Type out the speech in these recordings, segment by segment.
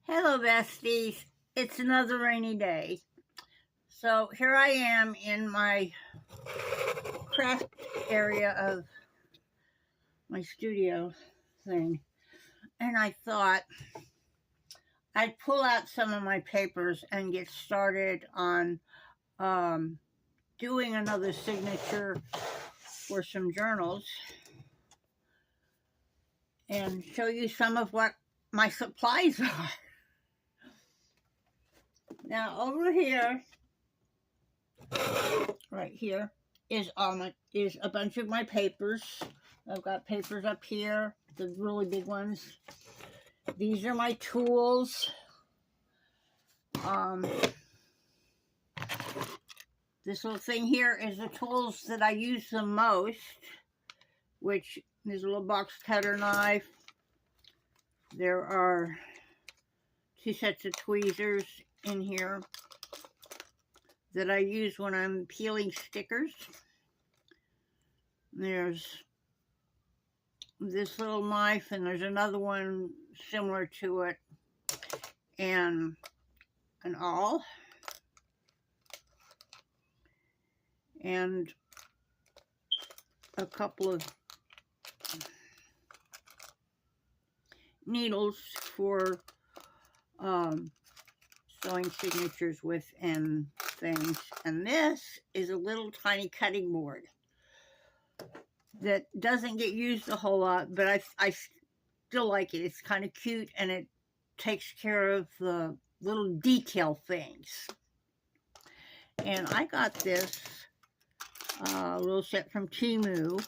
Hello, besties. It's another rainy day. So here I am in my craft area of my studio thing. And I thought I'd pull out some of my papers and get started on doing another signature for some journals and show you some of what my supplies are. Now, over here, right here, is a bunch of my papers. I've got papers up here, the really big ones. These are my tools. This little thing here is the tools that I use the most, which is a little box cutter knife. There are 2 sets of tweezers in here that I use when I'm peeling stickers. There's this little knife, and there's another one similar to it, and an awl, and a couple of needles for sewing signatures with and things. And this is a little tiny cutting board that doesn't get used a whole lot, but I still like it. It's kind of cute, and it takes care of the little detail things. And I got this little set from Temu.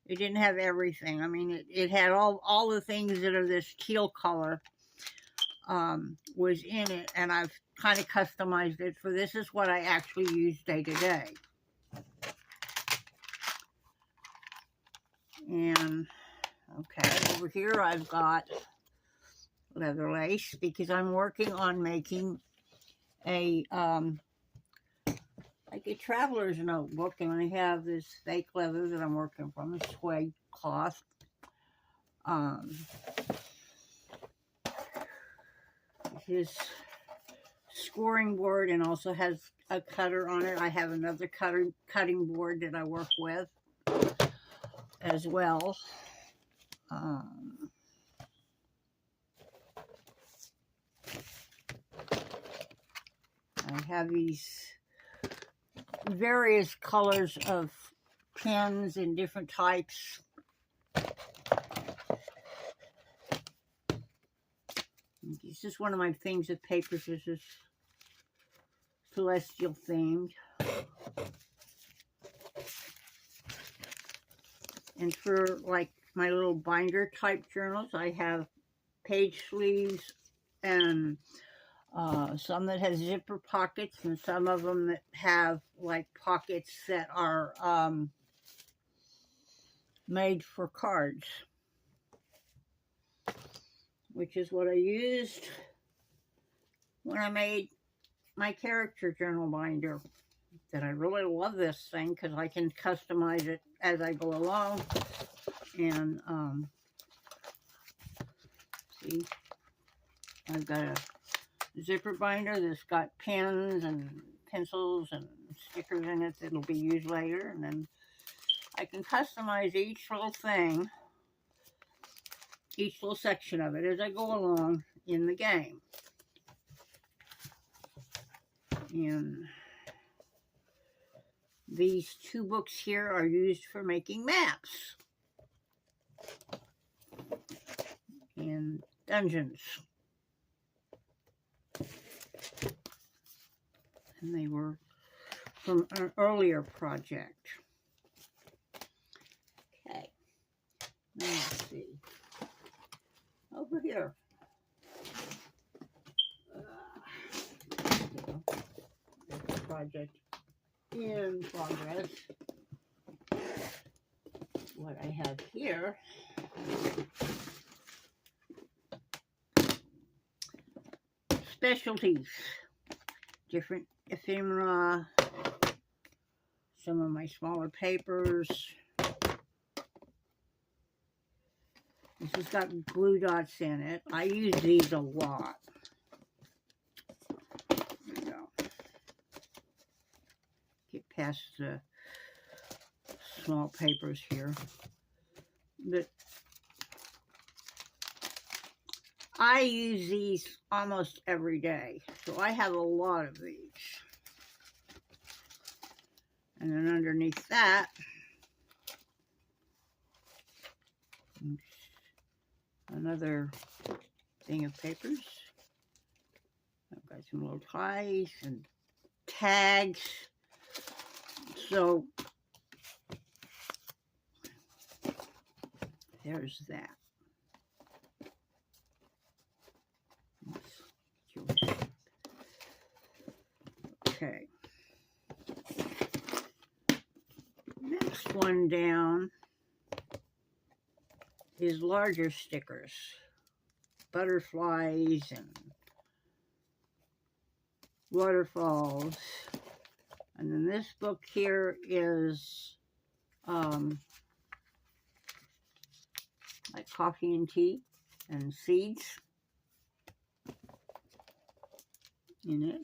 It didn't have everything. I mean, it had all the things that are this teal color was in it, and I've kind of customized it for this is what I actually use day to day. And okay, over here I've got leather lace because I'm working on making a like a traveler's notebook, and I have this fake leather that I'm working from, a suede cloth. His scoring board, and also has a cutter on it. I have another cutting board that I work with as well. I have these various colors of pens in different types. This is one of my things of papers. This is celestial themed. And for like my little binder type journals, I have page sleeves, and some that has zipper pockets, and some of them that have like pockets that are made for cards, which is what I used when I made my character journal binder. That I really love this thing because I can customize it as I go along. And see, I've got a zipper binder that's got pens and pencils and stickers in it that'll be used later, and then I can customize each little thing, each little section of it as I go along in the game. And these 2 books here are used for making maps and dungeons. And they were from an earlier project. Okay, now let's see. Over here. Project in progress. What I have here specialties, different ephemera, some of my smaller papers, This has got glue dots in it. I use these a lot. There we go. Get past the small papers here. But I use these almost every day. So I have a lot of these. And then underneath that, another thing of papers. I've got some little ties and tags. So there's that. Okay. Next one down is larger stickers. Butterflies and waterfalls. And then this book here is like coffee and tea and seeds in it.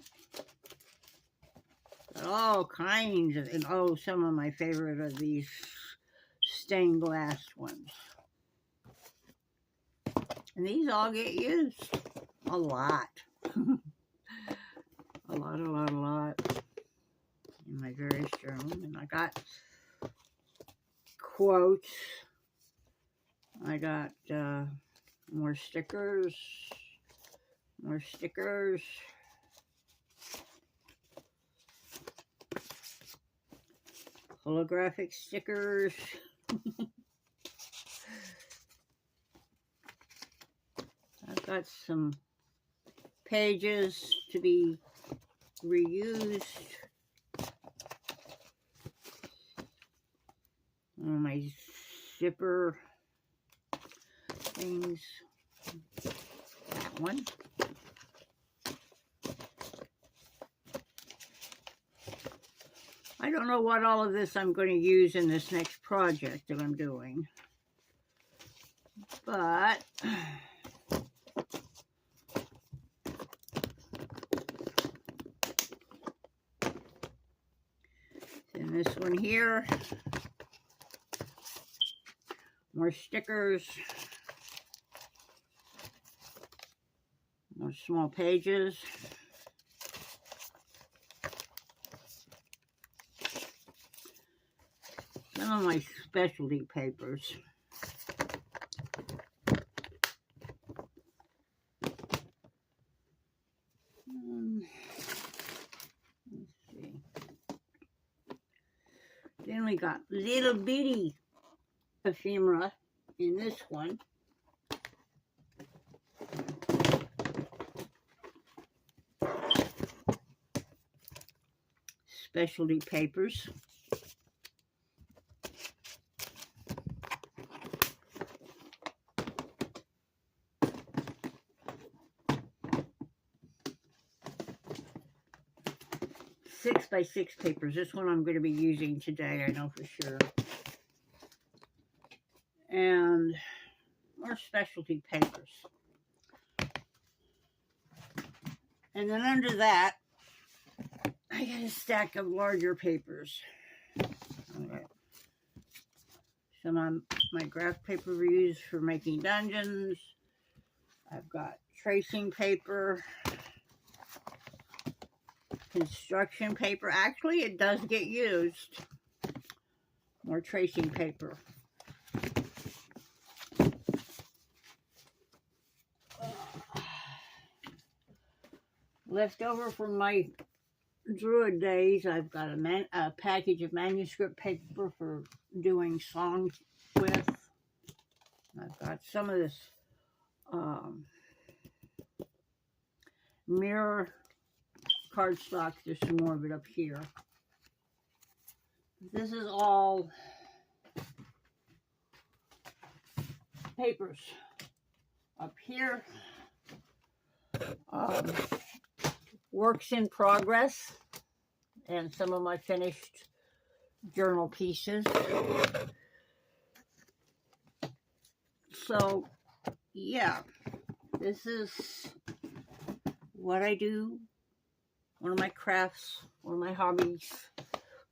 Got all kinds of, and oh, some of my favorite are these stained glass ones. And these all get used a lot. a lot in my various journals. And I got quotes. I got more stickers. Holographic stickers. I've got some pages to be reused. My zipper things. That one. I don't know what all of this I'm going to use in this next project that I'm doing. But in this one here, more stickers, more small pages. Some of my specialty papers. Let's see. Then we got little bitty ephemera in this one. Specialty papers. Six by 6 papers. This one I'm going to be using today, I know for sure. And more specialty papers. And then under that, I got a stack of larger papers. Okay. Some of my graph paper we use for making dungeons. I've got tracing paper. Construction paper. Actually, it does get used. More tracing paper. Left over from my Druid days, I've got a package of manuscript paper for doing songs with. I've got some of this mirror cardstock. There's some more of it up here. This is all papers. Up here, works in progress and some of my finished journal pieces. So, yeah, this is what I do, one of my crafts, one of my hobbies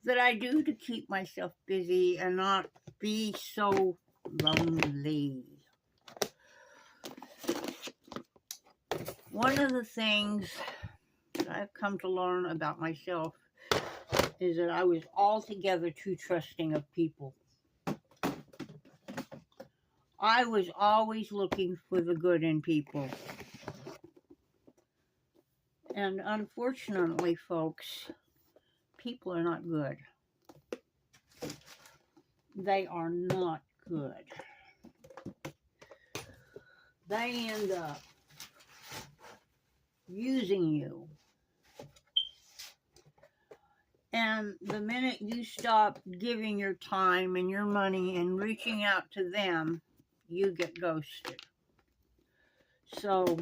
that I do to keep myself busy and not be so lonely. One of the things that I've come to learn about myself is that I was altogether too trusting of people. I was always looking for the good in people. And unfortunately, folks, people are not good. They are not good. They end up using you. And the minute you stop giving your time and your money and reaching out to them, you get ghosted. So,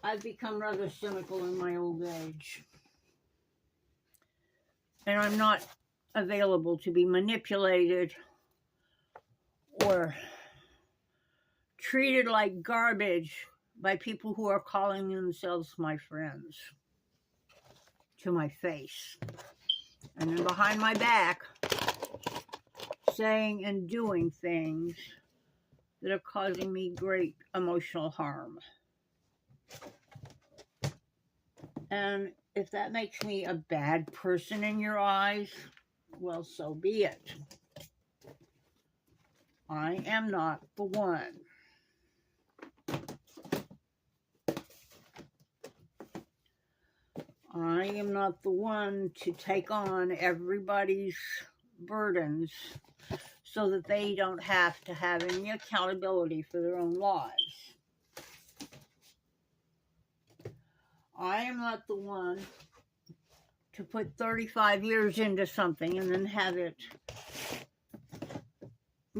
I've become rather cynical in my old age. And I'm not available to be manipulated or treated like garbage by people who are calling themselves my friends to my face. And then behind my back, saying and doing things that are causing me great emotional harm. And if that makes me a bad person in your eyes, well, so be it. I am not the one. I am not the one to take on everybody's burdens so that they don't have to have any accountability for their own lives. I am not the one to put 35 years into something and then have it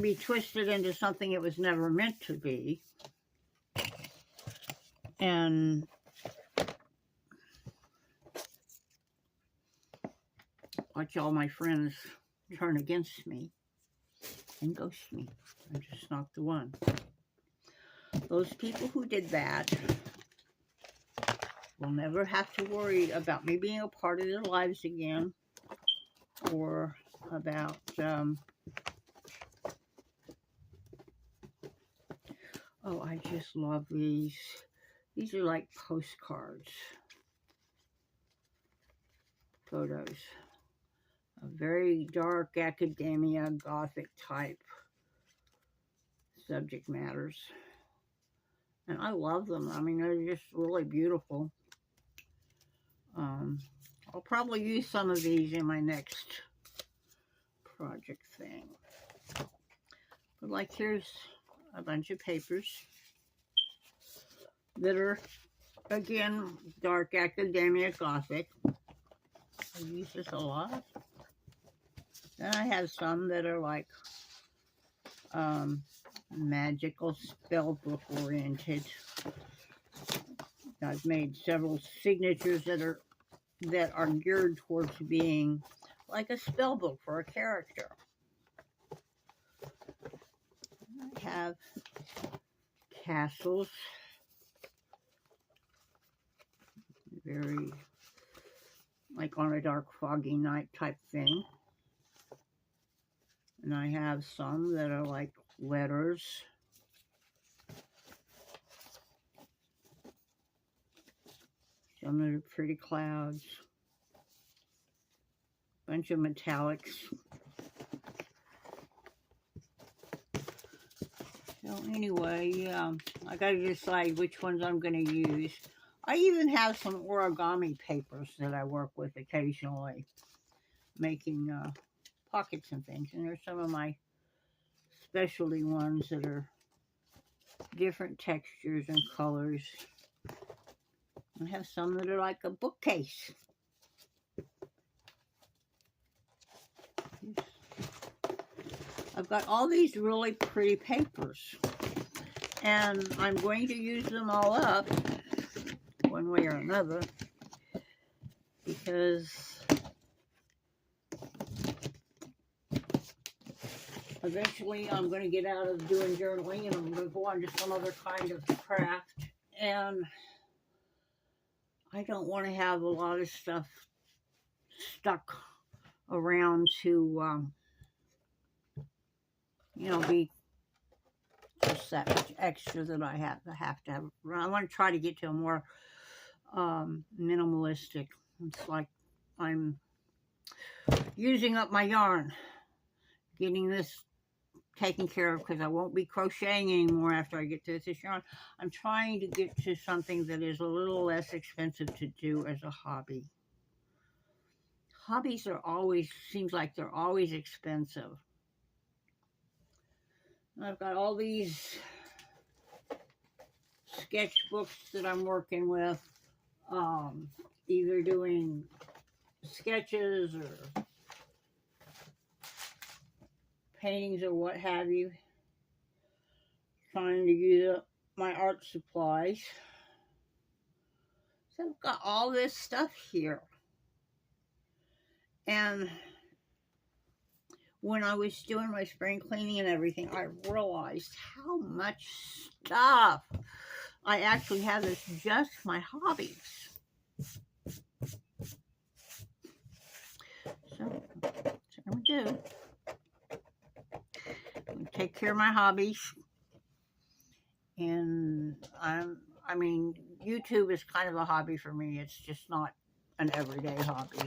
be twisted into something it was never meant to be. And watch all my friends turn against me and ghost me. I'm just not the one. Those people who did that will never have to worry about me being a part of their lives again, or about oh, I just love these. These are like postcards. Photos. A very dark academia, gothic type subject matters. And I love them. I mean, they're just really beautiful. I'll probably use some of these in my next project thing. But like, here's a bunch of papers that are, again, dark academia gothic. I use this a lot. Then I have some that are like magical spell book oriented. I've made several signatures that are geared towards being like a spell book for a character. I have castles, very like on a dark foggy night type thing. And I have some that are like letters. Some that are pretty clouds. Bunch of metallics. So anyway, yeah, I gotta decide which ones I'm gonna use. I even have some origami papers that I work with occasionally, making pockets and things. And there's some of my specialty ones that are different textures and colors. I have some that are like a bookcase. I've got all these really pretty papers, and I'm going to use them all up one way or another, because eventually I'm going to get out of doing journaling and I'm going to go on to some other kind of craft. And I don't want to have a lot of stuff stuck around to, you know, be just that much extra that I have to have. I want to try to get to a more minimalistic. It's like I'm using up my yarn, getting this taken care of because I won't be crocheting anymore after I get to this yarn. I'm trying to get to something that is a little less expensive to do as a hobby. Hobbies are always, seems like they're always expensive. I've got all these sketchbooks that I'm working with, either doing sketches or paintings or what have you. Trying to use up my art supplies. So I've got all this stuff here. And when I was doing my spring cleaning and everything, I realized how much stuff I actually have that's just my hobbies. So that's what I'm gonna do. I'm gonna take care of my hobbies. And I mean, YouTube is kind of a hobby for me. It's just not an everyday hobby.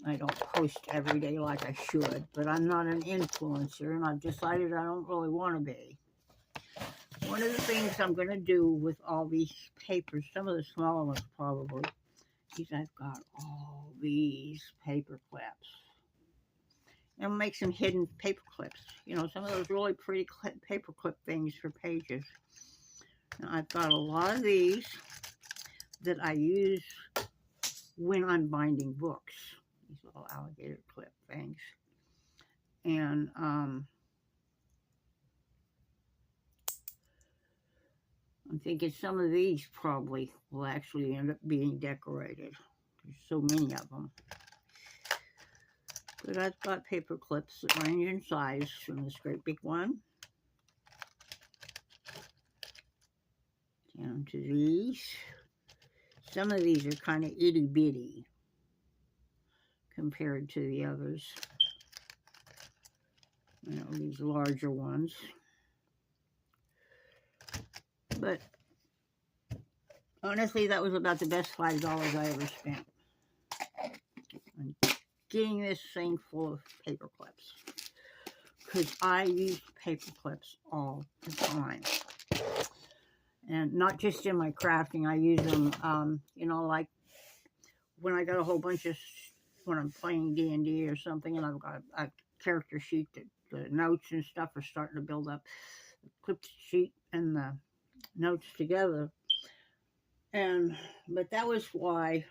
I don't post every day like I should, but I'm not an influencer, and I've decided I don't really want to be. One of the things I'm going to do with all these papers, some of the smaller ones probably, is I've got all these paper clips. And I'll make some hidden paper clips. You know, some of those really pretty paper clip things for pages. Now, I've got a lot of these that I use when I'm binding books. These little alligator clip things. And I'm thinking some of these probably will actually end up being decorated. There's so many of them. But I've got paper clips that range in size from this great big one down to these. Some of these are kind of itty bitty compared to the others. You know, these larger ones. But honestly, that was about the best $5 I ever spent. On getting this thing full of paper clips. Because I use paper clips all the time. And not just in my crafting, I use them, you know, like when I got a whole bunch of, when I'm playing D&D or something, and I've got a character sheet that the notes and stuff are starting to build up. The clipped sheet and the notes together. But that was why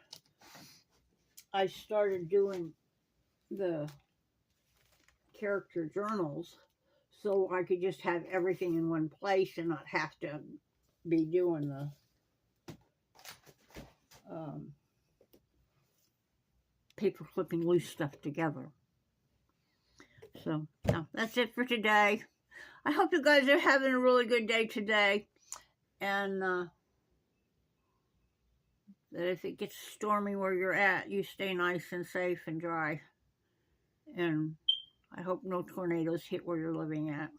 I started doing the character journals, so I could just have everything in one place and not have to be doing the paper clipping loose stuff together. So, yeah, that's it for today. I hope you guys are having a really good day today. And that if it gets stormy where you're at, you stay nice and safe and dry. And I hope no tornadoes hit where you're living at.